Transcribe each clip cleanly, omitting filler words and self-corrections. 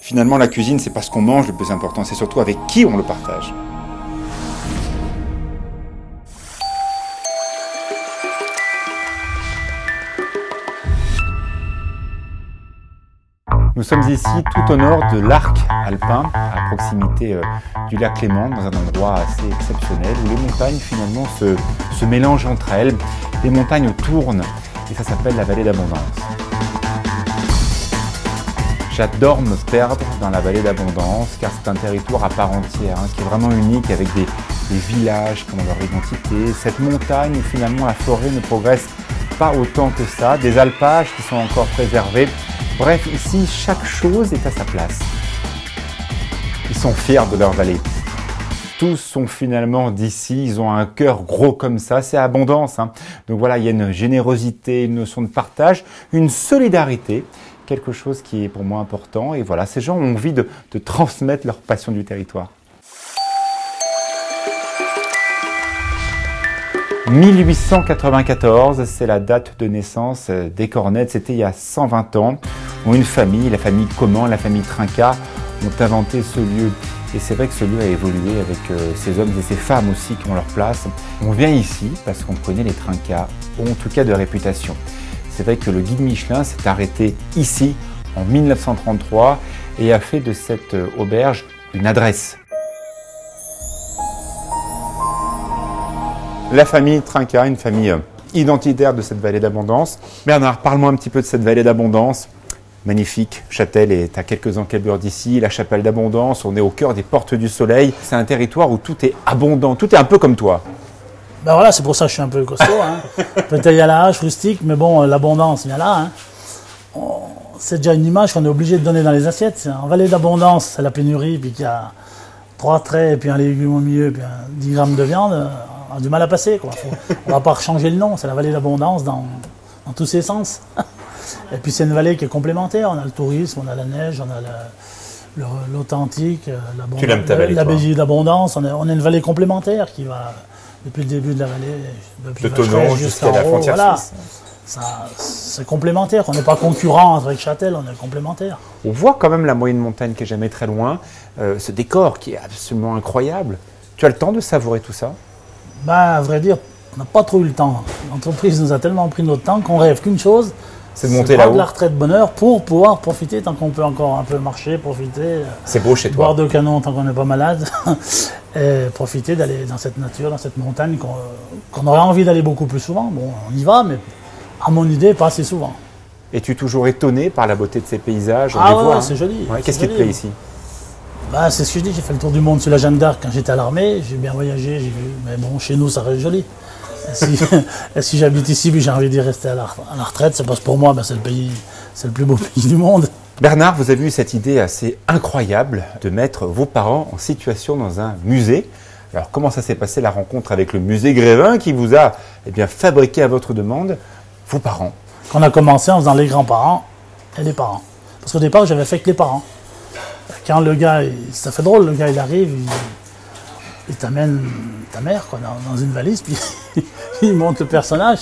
Finalement, la cuisine, c'est pas ce qu'on mange le plus important, c'est surtout avec qui on le partage. Nous sommes ici tout au nord de l'arc alpin, à proximité du lac Léman, dans un endroit assez exceptionnel où les montagnes finalement se mélangent entre elles. Les montagnes tournent et ça s'appelle la vallée d'Abondance. J'adore me perdre dans la vallée d'Abondance car c'est un territoire à part entière qui est vraiment unique avec des villages qui ont leur identité. Cette montagne où finalement la forêt ne progresse pas autant que ça, des alpages qui sont encore préservés. Bref, ici, chaque chose est à sa place. Ils sont fiers de leur vallée. Tous sont finalement d'ici, ils ont un cœur gros comme ça, c'est abondance. Donc voilà, il y a une générosité, une notion de partage, une solidarité, quelque chose qui est pour moi important. Et voilà, ces gens ont envie de transmettre leur passion du territoire. 1894, c'est la date de naissance des Cornettes, c'était il y a 120 ans. Une famille, la famille Comment, la famille Trinca, ont inventé ce lieu. Et c'est vrai que ce lieu a évolué avec ces hommes et ces femmes aussi qui ont leur place. On vient ici parce qu'on connaît les Trinca, ou en tout cas de réputation. C'est vrai que le guide Michelin s'est arrêté ici en 1933 et a fait de cette auberge une adresse. La famille Trinca, une famille identitaire de cette vallée d'Abondance. Bernard, parle-moi un petit peu de cette vallée d'Abondance. Magnifique, Châtel est à quelques encablures d'ici, la chapelle d'Abondance, on est au cœur des portes du soleil. C'est un territoire où tout est abondant, tout est un peu comme toi. Ben voilà, c'est pour ça que je suis un peu costaud. Peut-être il y a la hache rustique, mais bon, l'abondance, il y a là. C'est déjà une image qu'on est obligé de donner dans les assiettes. En vallée d'Abondance, c'est la pénurie, puis qu'il y a 3 traits, et puis un légume au milieu, puis 10 grammes de viande. On a du mal à passer, quoi. On va pas changer le nom, c'est la vallée d'Abondance dans tous ses sens. Et puis c'est une vallée qui est complémentaire, on a le tourisme, on a la neige, on a l'authentique, la baie d'Abondance, on a une vallée complémentaire qui va depuis le début de la vallée, depuis de Thonon jusqu'à la frontière suisse. C'est complémentaire, on n'est pas concurrent avec Châtel, on est complémentaire. On voit quand même la moyenne montagne qui est jamais très loin, ce décor qui est absolument incroyable. Tu as le temps de savourer tout ça? Ben, à vrai dire, on n'a pas trop eu le temps. L'entreprise nous a tellement pris notre temps qu'on rêve qu'une chose, c'est de monter là-haut. De la retraite bonheur pour pouvoir profiter tant qu'on peut encore un peu marcher, profiter. C'est beau chez toi. Boire de canon tant qu'on n'est pas malade. Et profiter d'aller dans cette nature, dans cette montagne qu'on aurait envie d'aller beaucoup plus souvent. Bon, on y va, mais à mon idée, pas assez souvent. Es-tu toujours étonné par la beauté de ces paysages? C'est joli. Ouais, qu'est-ce qui te plaît ici? Bah, c'est ce que je dis, j'ai fait le tour du monde sur la Jeanne d'Arc quand j'étais à l'armée, j'ai bien voyagé, j'ai vu, mais bon, chez nous, ça reste joli. Et si j'habite ici, puis j'ai envie d'y rester à la retraite, c'est parce que pour moi, c'est le plus beau pays du monde. Bernard, vous avez eu cette idée assez incroyable de mettre vos parents en situation dans un musée. Alors, comment ça s'est passé la rencontre avec le musée Grévin qui vous a fabriqué à votre demande vos parents? On a commencé en faisant les grands-parents et les parents. Parce qu'au départ, j'avais fait que les parents. Quand le gars, ça fait drôle, le gars il arrive, il t'amène ta mère dans une valise, puis il monte le personnage,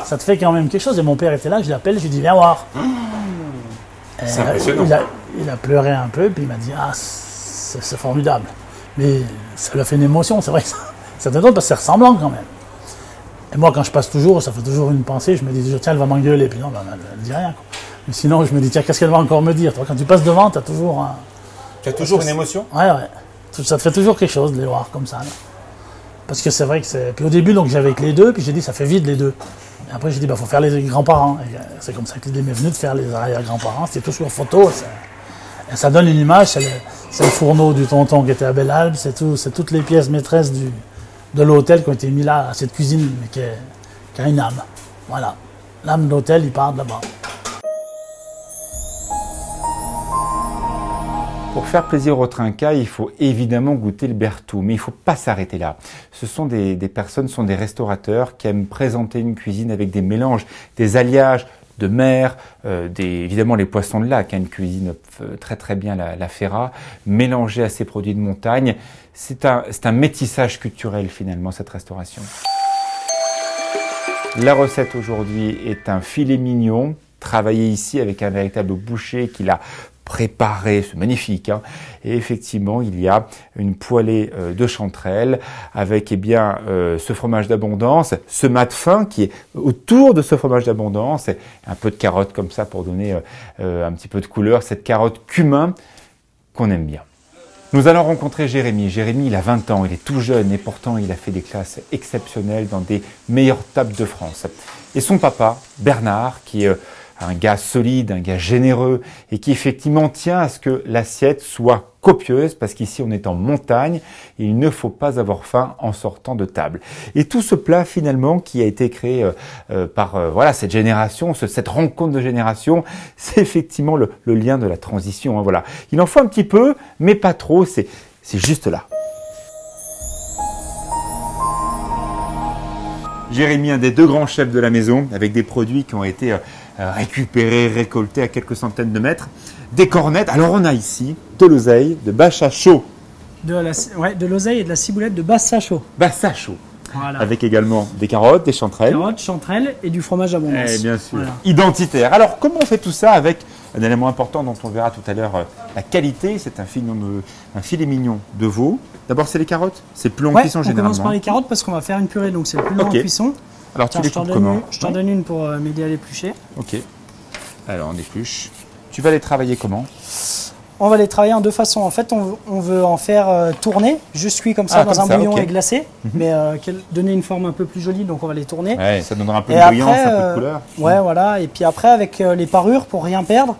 ça te fait quand même quelque chose. Et mon père était là, je l'appelle, je lui dis viens voir. C'est impressionnant. Il a pleuré un peu, puis il m'a dit c'est formidable. Mais ça lui a fait une émotion, c'est vrai que c'était drôle parce que c'est ressemblant quand même. Et moi quand je passe toujours, ça fait toujours une pensée, je me dis toujours tiens elle va m'engueuler, puis non, elle ne dit rien. Mais sinon je me dis tiens qu'est-ce qu'elle va encore me dire. Toi, quand tu passes devant, tu as toujours une émotion? Ouais. Ça te fait toujours quelque chose de les voir comme ça. Là. Parce que c'est vrai que c'est... Puis au début, donc j'avais que les deux, puis j'ai dit ça fait vide les deux. Et après j'ai dit faut faire les grands-parents. Et c'est comme ça que l'idée m'est venue de faire les arrière-grands-parents. C'est tout sur photo. Et ça donne une image. C'est le fourneau du tonton qui était à Belle-Albe. C'est toutes les pièces maîtresses de l'hôtel qui ont été mis là, à cette cuisine, mais qui a une âme. Voilà. L'âme de l'hôtel, il part de là-bas. Pour faire plaisir aux Trinca, il faut évidemment goûter le Berthoud, mais il ne faut pas s'arrêter là. Ce sont des personnes, des restaurateurs qui aiment présenter une cuisine avec des mélanges, des alliages de mer, évidemment les poissons de lac, une cuisine très très bien la Ferrat, mélangée à ces produits de montagne. C'est un métissage culturel finalement cette restauration. La recette aujourd'hui est un filet mignon, travaillé ici avec un véritable boucher qui l'a préparer, c'est magnifique, hein. Et effectivement, il y a une poêlée de chanterelle avec eh bien ce fromage d'abondance, ce mat fin qui est autour de ce fromage d'abondance, et un peu de carotte comme ça pour donner un petit peu de couleur, cette carotte cumin qu'on aime bien. Nous allons rencontrer Jérémy. Jérémy, il a 20 ans, il est tout jeune et pourtant il a fait des classes exceptionnelles dans des meilleures tables de France. Et son papa, Bernard, qui est un gars solide, un gars généreux et qui effectivement tient à ce que l'assiette soit copieuse parce qu'ici on est en montagne et il ne faut pas avoir faim en sortant de table. Et tout ce plat finalement qui a été créé par voilà cette génération, cette rencontre de génération, c'est effectivement le lien de la transition, hein, voilà. Il en faut un petit peu mais pas trop, c'est juste là. Jérémy, un des deux grands chefs de la maison, avec des produits qui ont été récupérés, récoltés à quelques centaines de mètres. Des cornettes. Alors on a ici de l'oseille, de bassa chaud. De l'oseille et de la ciboulette de bassa chaud. Bassa chaud. Voilà. Avec également des carottes, des chanterelles. Carottes, chanterelles et du fromage abondance. Eh bien sûr. Voilà. Identitaire. Alors comment on fait tout ça avec un élément important dont on verra tout à l'heure la qualité. C'est un filet mignon de veau. D'abord c'est les carottes. C'est plus long en cuisson généralement. On commence par les carottes parce qu'on va faire une purée, donc c'est le plus long en cuisson. Alors tu les coupes comment? Je t'en donne une pour m'aider à l'éplucher. Ok. Alors on épluche. Tu vas les travailler comment? On va les travailler en deux façons. En fait, on veut en faire tourner, juste cuit comme ça dans un bouillon et glacé, mais donner une forme un peu plus jolie, donc on va les tourner. Ouais, ça donnera un peu de brillance, un peu de couleur. Ouais, voilà. Et puis après, avec les parures, pour rien perdre,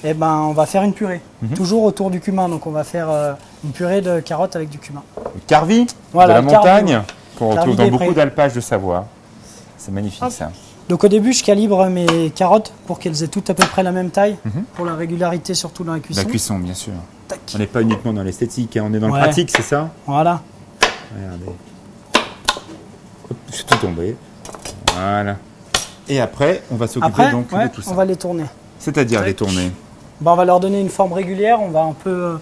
eh ben, on va faire une purée, toujours autour du cumin. Donc on va faire une purée de carottes avec du cumin. Le carvi voilà, de la montagne, qu'on retrouve dans beaucoup d'alpages de Savoie. C'est magnifique ça. Donc au début, je calibre mes carottes pour qu'elles aient toutes à peu près la même taille, pour la régularité surtout dans la cuisson. La cuisson, bien sûr. Tac. On n'est pas uniquement dans l'esthétique, hein, on est dans le pratique, c'est ça? Voilà. Regardez. Hop, c'est tout tombé. Voilà. Et après, on va s'occuper donc de tout ça. On va les tourner. C'est-à-dire les tourner? Ben, on va leur donner une forme régulière, on va un peu...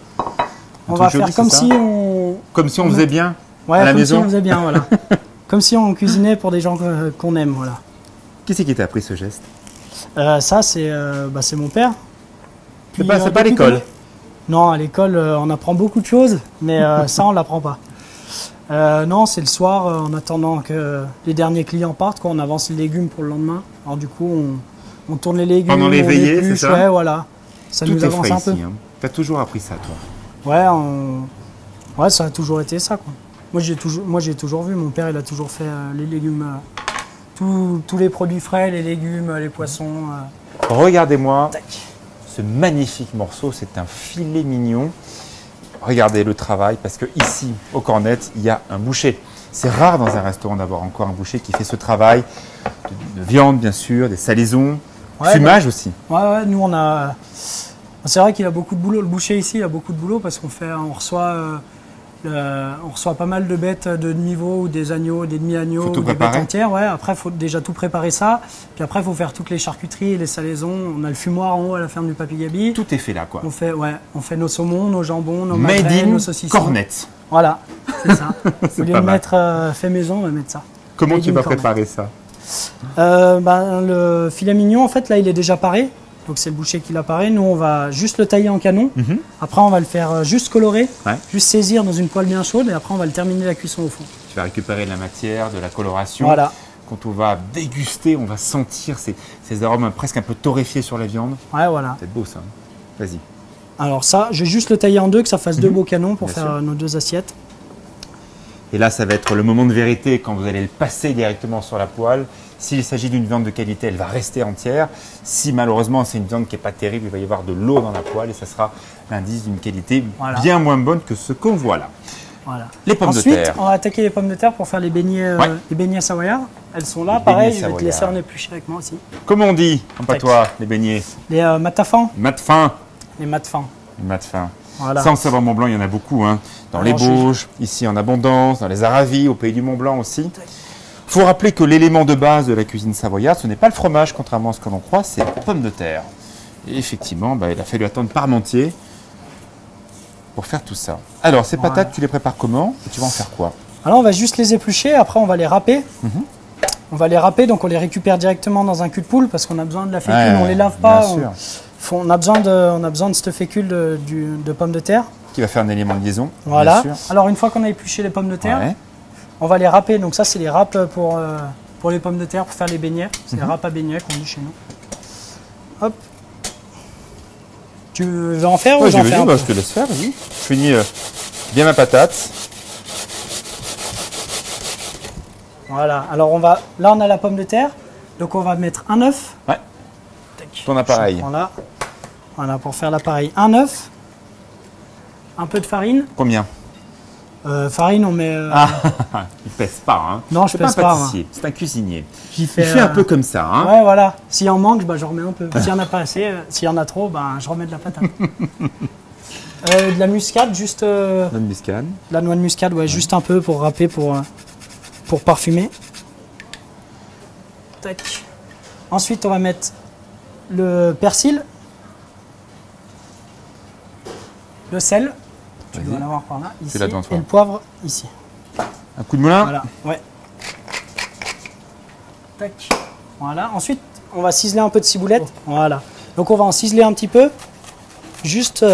on va faire comme si on... Comme si on faisait bien à la maison. Comme si on faisait bien, voilà. Comme si on cuisinait pour des gens qu'on aime, voilà. Qui c'est qui t'a appris ce geste? Ça, c'est mon père. C'est pas l'école? Non, à l'école, on apprend beaucoup de choses, mais ça, on ne l'apprend pas. Non, c'est le soir, en attendant que les derniers clients partent, on avance les légumes pour le lendemain. Alors du coup, on tourne les légumes. Pendant les veillées, c'est ça? Ouais, voilà. Ça tout nous avance frais un peu. Ici, hein. Tu as toujours appris ça, toi? Ouais, ça a toujours été ça, quoi. Moi, j'ai toujours vu. Mon père, il a toujours fait les légumes, tous les produits frais, les légumes, les poissons. Regardez-moi ce magnifique morceau. C'est un filet mignon. Regardez le travail, parce que ici, aux Cornettes, il y a un boucher. C'est rare dans un restaurant d'avoir encore un boucher qui fait ce travail de viande, bien sûr, des salaisons, fumage aussi. Ouais, nous on a. C'est vrai qu'il a beaucoup de boulot. Le boucher ici, il a beaucoup de boulot parce qu'on reçoit pas mal de bêtes de demi-veau ou des agneaux, des demi-agneaux, ou des bêtes entières. Ouais, après, il faut déjà tout préparer ça. Puis après, il faut faire toutes les charcuteries, les salaisons. On a le fumoir en haut à la ferme du Papy Gaby. Tout est fait là, quoi. On fait nos saumons, nos jambons, nos magrets, nos saucissons. Cornettes. Voilà, c'est ça. Au lieu de mal. mettre fait maison, on va mettre ça. Comment tu vas préparer ça? Le filet mignon, en fait, là, il est déjà paré. Donc c'est le boucher qui l'a paré. Nous, on va juste le tailler en canon. Après, on va le faire juste colorer, juste saisir dans une poêle bien chaude. Et après, on va le terminer la cuisson au fond. Tu vas récupérer de la matière, de la coloration. Voilà. Quand on va déguster, on va sentir ces arômes presque un peu torréfiés sur la viande. Ouais, voilà. C'est beau ça. Vas-y. Alors ça, je vais juste le tailler en deux, que ça fasse deux beaux canons pour faire nos deux assiettes. Et là, ça va être le moment de vérité quand vous allez le passer directement sur la poêle. S'il s'agit d'une viande de qualité, elle va rester entière. Si malheureusement c'est une viande qui n'est pas terrible, il va y avoir de l'eau dans la poêle et ça sera l'indice d'une qualité bien moins bonne que ce qu'on voit là. Voilà. Les pommes de terre. Ensuite, on va attaquer les pommes de terre pour faire les beignets savoyards. Elles sont là, pareil, je vais te laisser en éplucher avec moi aussi. Comment on dit en patois, les beignets? Les matafans. Matefins. Les matefins. Les matefins. Voilà. Ça, en Savoie Mont Blanc, il y en a beaucoup. Hein. Dans les Bauges, ici en abondance, dans les Aravis, au pays du Mont Blanc aussi. Il faut rappeler que l'élément de base de la cuisine savoyarde, ce n'est pas le fromage, contrairement à ce que l'on croit, c'est les pommes de terre. Et effectivement, il a fallu attendre Parmentier pour faire tout ça. Alors, ces patates, tu les prépares comment et tu vas en faire quoi? Alors, on va juste les éplucher, après on va les râper. On va les râper, donc on les récupère directement dans un cul de poule parce qu'on a besoin de la fécule, on ne les lave pas. On a besoin de ce fécule de pommes de terre. Qui va faire un élément de liaison. Voilà. Bien sûr. Alors une fois qu'on a épluché les pommes de terre, Ouais. on va les râper. Donc ça c'est les râpes pour les pommes de terre, pour faire les beignets. C'est les râpes à beignets qu'on dit chez nous. Hop. Tu veux en faire ou Ouais, j'en fais un peu? je te laisse faire, vas-y. Je finis bien ma patate. Voilà. Alors là on a la pomme de terre. Donc on va mettre un œuf. Ouais. Tac. Ton appareil. Je prends là. Voilà, pour faire l'appareil. Un œuf. Un peu de farine. Combien? Farine, on met. Il pèse pas, hein. Non, je C'est pas pèse un pas, pâtissier, c'est un cuisinier. J'y Il fais. fait un peu comme ça, hein. Ouais, voilà. S'il en manque, j'en remets un peu. S'il y en a pas assez, s'il y en a trop, je remets de la patate. De la muscade, juste. Bonne muscade. La noix de muscade, ouais, juste un peu pour râper, pour parfumer. Tac. Ensuite, on va mettre le persil, le sel. Tu dois en avoir par là, ici, là devant toi. et le poivre ici. Un coup de moulin. Voilà, ouais. Tac. Voilà. Ensuite, on va ciseler un peu de ciboulette. Voilà. Donc, on va en ciseler un petit peu. Juste.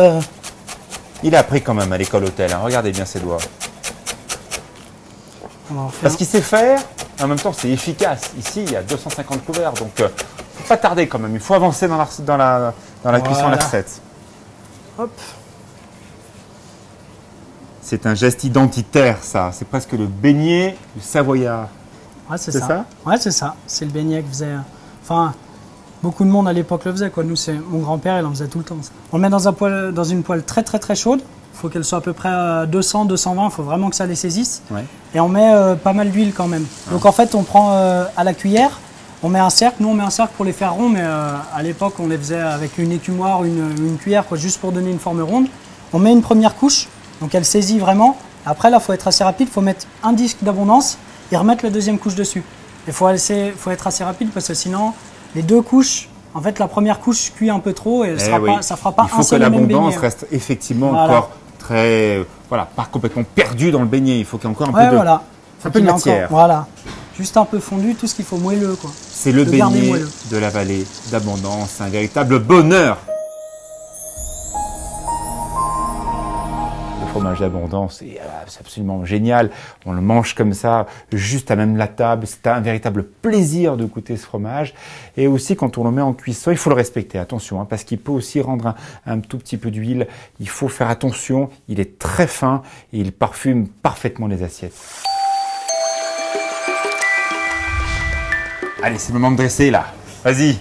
Il a appris quand même à l'école hôtel, hein. Regardez bien ses doigts. On va en faire Parce qu'il sait faire, en même temps c'est efficace. Ici, il y a 250 couverts, donc faut pas tarder quand même. Il faut avancer dans la cuisson de la recette. Hop. C'est un geste identitaire, ça. C'est presque le beignet du Savoyard. Ouais, c'est C'est ça. ça Ouais, c'est ça. C'est le beignet que faisait. Enfin, beaucoup de monde à l'époque le faisait, quoi. Nous, c'est mon grand-père, il en faisait tout le temps. Ça. On le met dans une poêle très très très chaude. Il faut qu'elle soit à peu près à 200, 220. Il faut vraiment que ça les saisisse. Ouais. Et on met pas mal d'huile quand même. Donc en fait, on prend à la cuillère, on met un cercle. Nous, on met un cercle pour les faire ronds, mais à l'époque, on les faisait avec une écumoire, une cuillère, quoi, juste pour donner une forme ronde. On met une première couche, donc elle saisit vraiment. Après, là, il faut être assez rapide. Il faut mettre un disque d'abondance et remettre la deuxième couche dessus. Il faut être assez rapide parce que sinon, les deux couches, en fait, la première couche cuit un peu trop et ça ne fera pas Il faut que l'abondance reste effectivement encore très, pas complètement perdu dans le beignet. Il faut qu'il y ait encore un peu de, voilà. un peu de matière. Voilà. Juste un peu fondu, tout ce qu'il faut moelleux, quoi. C'est le beignet de la vallée d'Abondance, un véritable bonheur. Le fromage d'Abondance, c'est absolument génial. On le mange comme ça, juste à même la table. C'est un véritable plaisir de goûter ce fromage. Et aussi, quand on le met en cuisson, il faut le respecter, attention, hein, parce qu'il peut aussi rendre un tout petit peu d'huile. Il faut faire attention, il est très fin et il parfume parfaitement les assiettes. Allez, c'est le moment de dresser, là. Vas-y.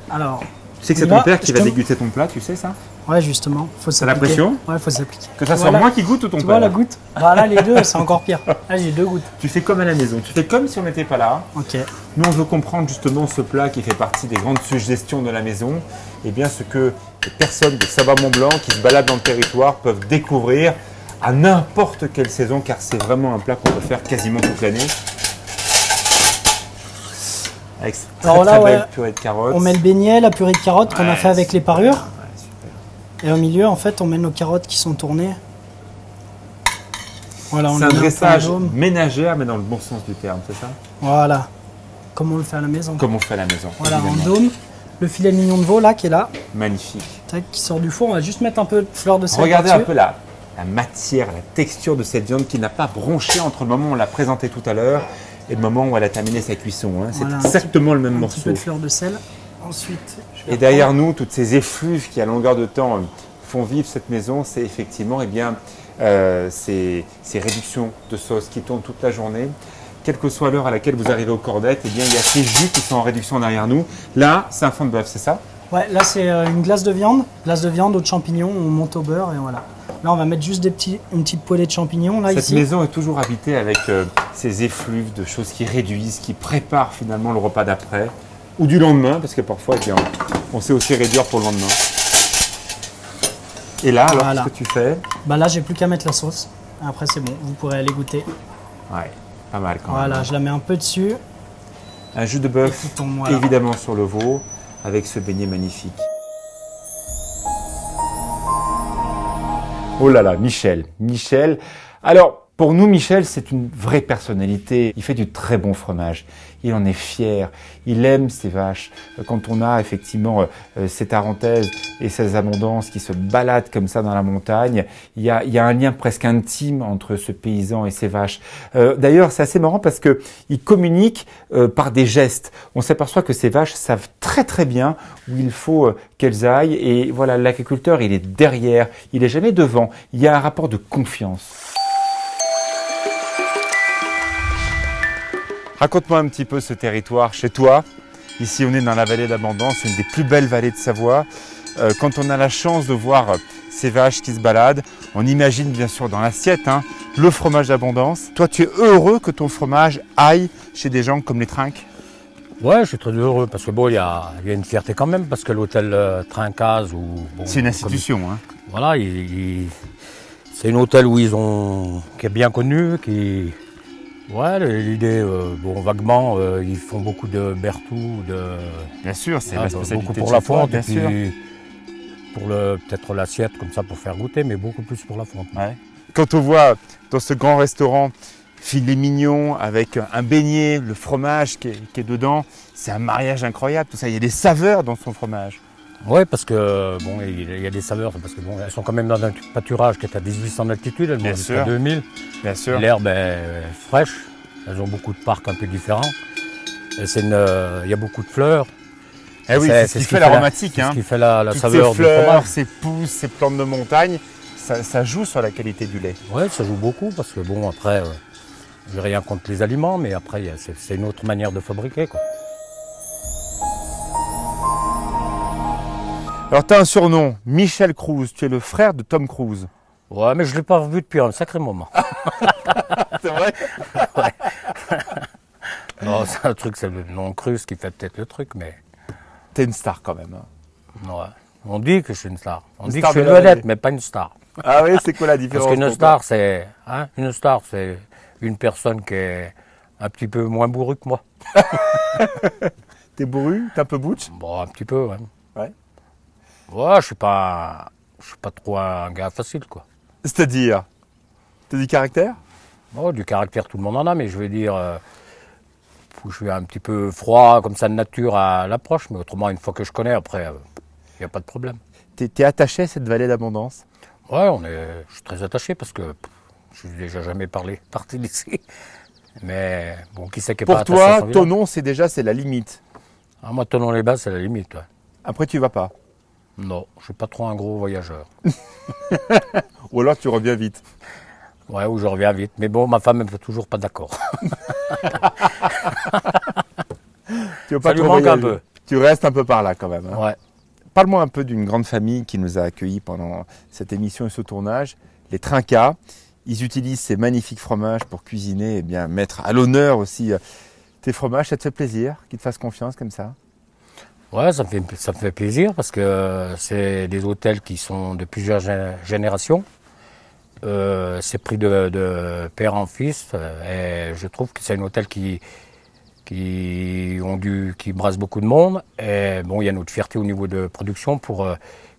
Alors, Tu sais que c'est ton père qui va déguster ton plat, tu sais ça? ouais, justement. Faut T'as la pression? Ouais, faut s'appliquer. Que ça soit moi qui goûte ou ton Tu père? vois la goutte? Bah là, les deux, c'est encore pire. Là, j'ai deux gouttes. Tu fais comme à la maison, tu fais comme si on n'était pas là. Ok. Nous, on veut comprendre justement ce plat qui fait partie des grandes suggestions de la maison. Et bien, ce que les personnes de Savoie-Mont-Blanc qui se baladent dans le territoire peuvent découvrir à n'importe quelle saison, car c'est vraiment un plat qu'on peut faire quasiment toute l'année. Avec cette très belle purée de carottes. On met le beignet, la purée de carottes qu'on a fait avec les parures. Ouais, super. Et au milieu, en fait, on met nos carottes qui sont tournées. Voilà, C'est un dressage ménagère, mais dans le bon sens du terme, c'est ça? Voilà. Comme on le fait à la maison. Comme on fait à la maison. Voilà, en évidemment. dôme. Le filet mignon de veau, là, qui est là. Magnifique. Tac, qui sort du four. On va juste mettre un peu de fleur de sel. Regardez un dessus. peu la matière, la texture de cette viande qui n'a pas bronché entre le moment où on l'a présentée tout à l'heure et le moment où elle a terminé sa cuisson. Hein. C'est Voilà, exactement le même Un morceau. petit peu de fleur de sel. Ensuite, je vais Et derrière nous, toutes ces effluves qui, à longueur de temps, font vivre cette maison, c'est effectivement ces réductions de sauce qui tournent toute la journée. Quelle que soit l'heure à laquelle vous arrivez aux cordettes, eh bien, il y a ces jus qui sont en réduction derrière nous. Là, c'est un fond de bœuf, c'est ça? Ouais, là c'est une glace de viande, eau de champignons, on monte au beurre et voilà. Là on va mettre juste une petite poêlée de champignons là Cette ici. maison est toujours habitée avec ces effluves de choses qui réduisent, qui préparent finalement le repas d'après ou du lendemain, parce que parfois eh bien, on sait aussi réduire pour le lendemain. Et là, alors Voilà. qu'est-ce que tu fais? Bah là j'ai plus qu'à mettre la sauce. Après c'est bon, vous pourrez aller goûter. Ouais, pas mal quand Voilà, même. je la mets un peu dessus. Un jus de Et bœuf, tout tombe, voilà. évidemment sur le veau, avec ce beignet magnifique. Oh là là, Michel. Alors, Pour nous, Michel, c'est une vraie personnalité. Il fait du très bon fromage. Il en est fier. Il aime ses vaches. Quand on a effectivement ces tarentaises et ces abondances qui se baladent comme ça dans la montagne, il y a un lien presque intime entre ce paysan et ses vaches. D'ailleurs, c'est assez marrant parce que il communique par des gestes. On s'aperçoit que ces vaches savent très très bien où il faut qu'elles aillent. Et voilà, l'agriculteur, il est derrière. Il est jamais devant. Il y a un rapport de confiance. Raconte-moi un petit peu ce territoire chez toi. Ici, on est dans la vallée d'Abondance, une des plus belles vallées de Savoie. Quand on a la chance de voir ces vaches qui se baladent, on imagine bien sûr dans l'assiette le fromage d'Abondance. Toi, tu es heureux que ton fromage aille chez des gens comme les Trinques? Ouais, je suis très heureux parce que bon, il y a une fierté quand même parce que l'hôtel Trinquaz c'est une institution. Voilà, c'est un hôtel où qui est bien connu, ouais, l'idée, vaguement, ils font beaucoup de Berthoud, Bien sûr, c'est la spécialité beaucoup pour de la chez toi, fonte, bien et sûr. puis pour peut-être l'assiette comme ça pour faire goûter, mais beaucoup plus pour la fonte. Ouais. Quand on voit dans ce grand restaurant filet mignon avec un beignet, le fromage qui est dedans, c'est un mariage incroyable. Tout ça, il y a des saveurs dans son fromage. Oui, parce que bon, il y a des saveurs, parce que bon, elles sont quand même dans un pâturage qui est à 1800 d'altitude, elles montent jusqu'à 2000. Bien sûr. L'herbe est fraîche, elles ont beaucoup de parcs un peu différents. Et il y a beaucoup de fleurs. Eh oui, c'est ce qui fait l'aromatique. C'est ce qui fait la Toutes saveur ces fleurs, du fromage. ces pousses, ces plantes de montagne, ça joue sur la qualité du lait. Oui, ça joue beaucoup, parce que bon, après, j'ai rien contre les aliments, mais après, c'est une autre manière de fabriquer, quoi. Alors, tu as un surnom, Michel Cruise, tu es le frère de Tom Cruise. Ouais, mais je ne l'ai pas revu depuis un sacré moment. C'est vrai? Ouais. Non, c'est un truc, c'est le nom Cruise qui fait peut-être le truc, mais... T'es une star quand même. Ouais. On dit que je suis une star. On dit que star je suis de une la vedette, vallée. mais pas une star. Ah oui, c'est quoi la différence? Parce qu'une star, c'est une personne qui est un petit peu moins bourrue que moi. T'es bourru? T'es un peu butch? Bon, un petit peu, ouais. Ouais. Ouais, je suis pas trop un gars facile, quoi. C'est-à-dire? T'as du caractère? Bon, du caractère, tout le monde en a, mais je veux dire, je suis un petit peu froid, comme ça, de nature à l'approche, mais autrement, une fois que je connais, après, il n'y a pas de problème. T'es attaché à cette vallée d'Abondance? Ouais, je suis très attaché parce que je n'ai déjà jamais parti d'ici. Mais bon, qui sait qui est pas attaché à Pour son toi, village. Thonon, c'est la limite. Ah, moi, Thonon-les-Bains, c'est la limite, ouais. Après, tu vas pas. Non, je suis pas trop un gros voyageur. Ou alors tu reviens vite. Ouais, ou je reviens vite. Mais bon, ma femme n'est toujours pas d'accord. Tu veux pas Ça lui trop manque un voyager. peu. Tu restes un peu par là quand même. Ouais. Parle-moi un peu d'une grande famille qui nous a accueillis pendant cette émission et ce tournage, les Trinquaz. Ils utilisent ces magnifiques fromages pour cuisiner et bien mettre à l'honneur aussi tes fromages. Ça te fait plaisir qu'ils te fassent confiance comme ça? Ouais, ça me fait plaisir parce que c'est des hôtels qui sont de plusieurs générations. C'est pris de père en fils et je trouve que c'est un hôtel qui brasse beaucoup de monde. Et bon, il y a notre fierté au niveau de production pour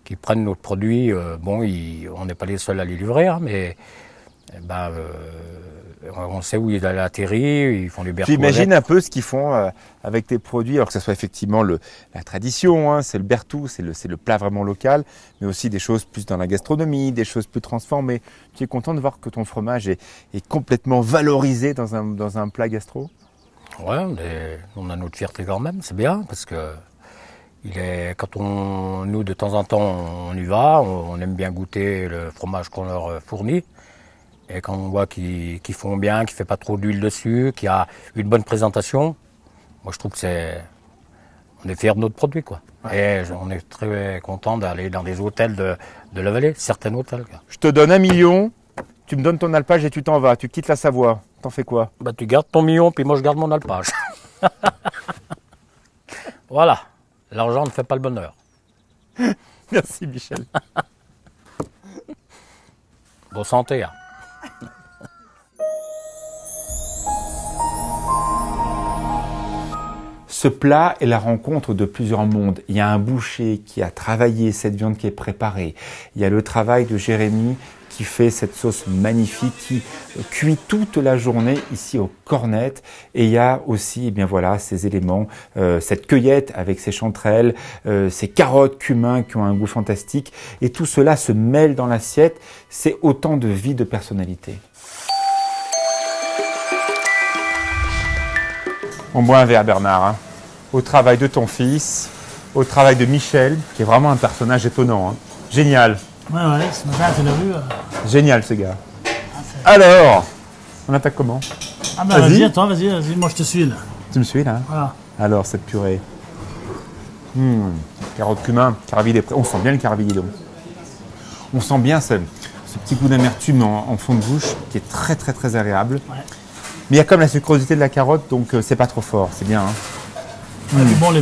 qu'ils prennent notre produit. On n'est pas les seuls à les livrer, hein, mais on sait où il a atterri, ils font les Berthoud. J'imagine un peu ce qu'ils font avec tes produits, alors que ce soit effectivement la tradition, c'est le Berthoud, c'est le plat vraiment local, mais aussi des choses plus dans la gastronomie, des choses plus transformées. Tu es content de voir que ton fromage est complètement valorisé dans un plat gastro? Ouais, on a notre fierté quand même, c'est bien, parce que quand nous, de temps en temps, on y va, on aime bien goûter le fromage qu'on leur fournit. Et quand on voit qu'ils font bien, qu'il ne fait pas trop d'huile dessus, qu'il y a une bonne présentation, moi je trouve que on est fiers de notre produit, quoi. Ouais. Et on est très content d'aller dans des hôtels de la vallée, certains hôtels. Quoi. Je te donne 1 million, tu me donnes ton alpage et tu t'en vas, tu quittes la Savoie. T'en fais quoi? Bah, tu gardes ton million, puis moi je garde mon alpage. Voilà, l'argent ne fait pas le bonheur. Merci Michel. Bonne santé. Hein. Ce plat est la rencontre de plusieurs mondes. Il y a un boucher qui a travaillé cette viande qui est préparée. Il y a le travail de Jérémy qui fait cette sauce magnifique, qui cuit toute la journée ici aux cornettes. Et il y a aussi, eh bien voilà, ces éléments, cette cueillette avec ses chanterelles, ces carottes, cumin qui ont un goût fantastique. Et tout cela se mêle dans l'assiette. C'est autant de vie, de personnalité. On boit un verre, Bernard, hein. Au travail de ton fils, au travail de Michel, qui est vraiment un personnage étonnant, hein. Génial. Ouais, ce matin, tu l'as vu. Génial, ce gars. Alors, on attaque comment? Ah bah vas-y, toi, vas-y, moi je te suis là. Tu me suis là? Voilà. Alors, cette purée. Carottes, cumin, carabilles, on sent bien le carabilles. On sent bien ce petit goût d'amertume en fond de bouche qui est très très très agréable. Ouais. Mais il y a comme la sucrosité de la carotte, donc c'est pas trop fort, c'est bien. Hein. Ouais, bon,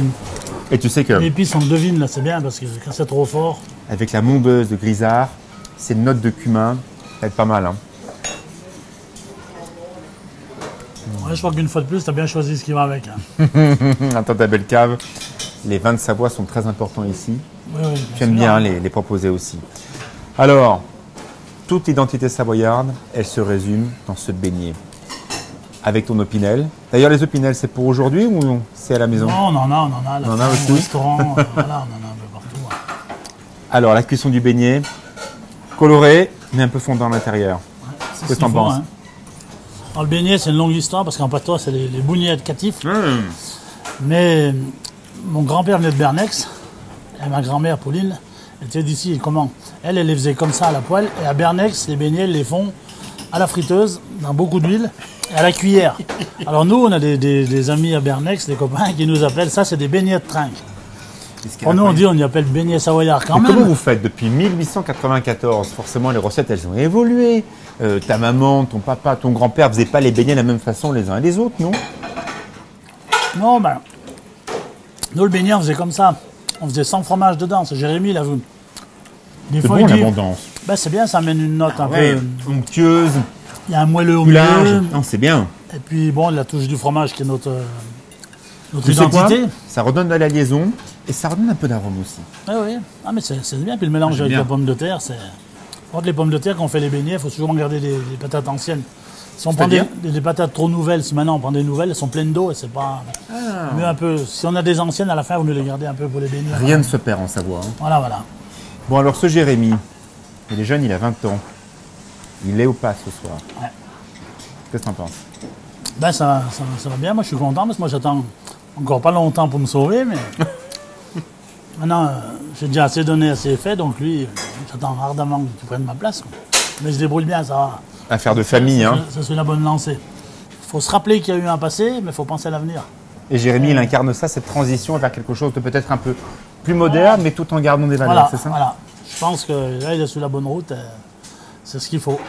Et tu sais que l'épice, on le devine là, c'est bien parce que quand c'est trop fort. avec la mondeuse de grisard, ces notes de cumin, ça va être pas mal. Hein. Ouais, je crois qu'une fois de plus, tu as bien choisi ce qui va avec. Hein. Attends ta belle cave. Les vins de Savoie sont très importants ici. Oui, J'aime bien les proposer aussi. Alors, toute l'identité savoyarde, elle se résume dans ce beignet. Avec ton opinel. D'ailleurs, les opinels, c'est pour aujourd'hui ou c'est à la maison? Non, on en a. On en a aussi. Au restaurant, voilà, on en a un peu partout. Ouais. Alors, la cuisson du beignet, coloré, mais un peu fondant à l'intérieur. Ouais, c'est Qu'est-ce que ce qu'il t'en faut, penses? hein. Alors, le beignet, c'est une longue histoire parce qu'en patois, c'est les bougnets de catif. Mais mon grand-père venait de Bernex et ma grand-mère, Pauline, était d'ici. Comment? Elle les faisait comme ça à la poêle. Et à Bernex, les beignets, ils les font à la friteuse, dans beaucoup d'huile, et à la cuillère. Alors nous, on a des amis à Bernex, des copains, qui nous appellent, ça c'est des beignets de trinque. Pour nous, on y appelle beignets savoyards quand Mais même. comment vous faites depuis 1894? Forcément, les recettes, elles ont évolué. Ta maman, ton papa, ton grand-père ne faisaient pas les beignets de la même façon les uns et les autres, non? Non, ben, nous le beignet, on faisait comme ça. On faisait sans fromage dedans, c'est Jérémy, là. Des C'est fois, bon il dit, l'abondance. ben, c'est bien, ça amène une note un Ouais, peu... onctueuse, Il y a un moelleux au plus large. milieu. Non, c'est bien. Et puis, bon, la touche du fromage qui est notre Tu sais quoi? identité. Ça redonne de la liaison et ça redonne un peu d'arôme aussi. Ah oui, ah, mais c'est bien. Puis le mélange J'aime avec bien. la pomme de terre, c'est... Contre les pommes de terre, quand on fait les beignets, il faut souvent garder des patates anciennes. Si on prend des patates trop nouvelles, si maintenant on prend des nouvelles, elles sont pleines d'eau et c'est pas... Mieux un peu... Si on a des anciennes, à la fin, vous nous les gardez un peu pour les beignets. Rien ne se perd en Savoie. Hein. Voilà. Bon, alors ce Jérémy, il est jeune, il a 20 ans. Il est ou pas ce soir? Ouais. Qu'est-ce que t'en penses? Ben, ça va bien. Moi, je suis content parce que moi, j'attends encore pas longtemps pour me sauver, mais... Maintenant, j'ai déjà assez donné, assez fait, donc lui, j'attends ardemment qu'il prenne ma place. Quoi. Mais je débrouille bien, ça va. Affaire de famille, hein. Ça, c'est la bonne lancée. Il faut se rappeler qu'il y a eu un passé, mais il faut penser à l'avenir. Et Jérémy, il incarne ça, cette transition vers quelque chose de peut-être un peu plus moderne, mais tout en gardant des valeurs, c'est ça? Voilà. Je pense que là, il est sur la bonne route. C'est ce qu'il faut.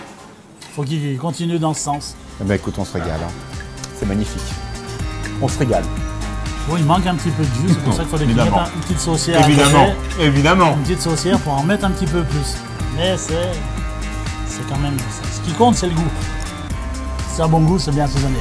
Il faut qu'il continue dans ce sens. Eh ben, écoute, on se régale. Hein. C'est magnifique. On se régale. Bon, il manque un petit peu de jus, c'est pour ça qu'il faudrait qu'il mette une petite saucière. Évidemment. Une petite saucière pour en mettre un petit peu plus. Mais c'est quand même... Ce qui compte, c'est le goût. Si c'est un bon goût, c'est bien assaisonné.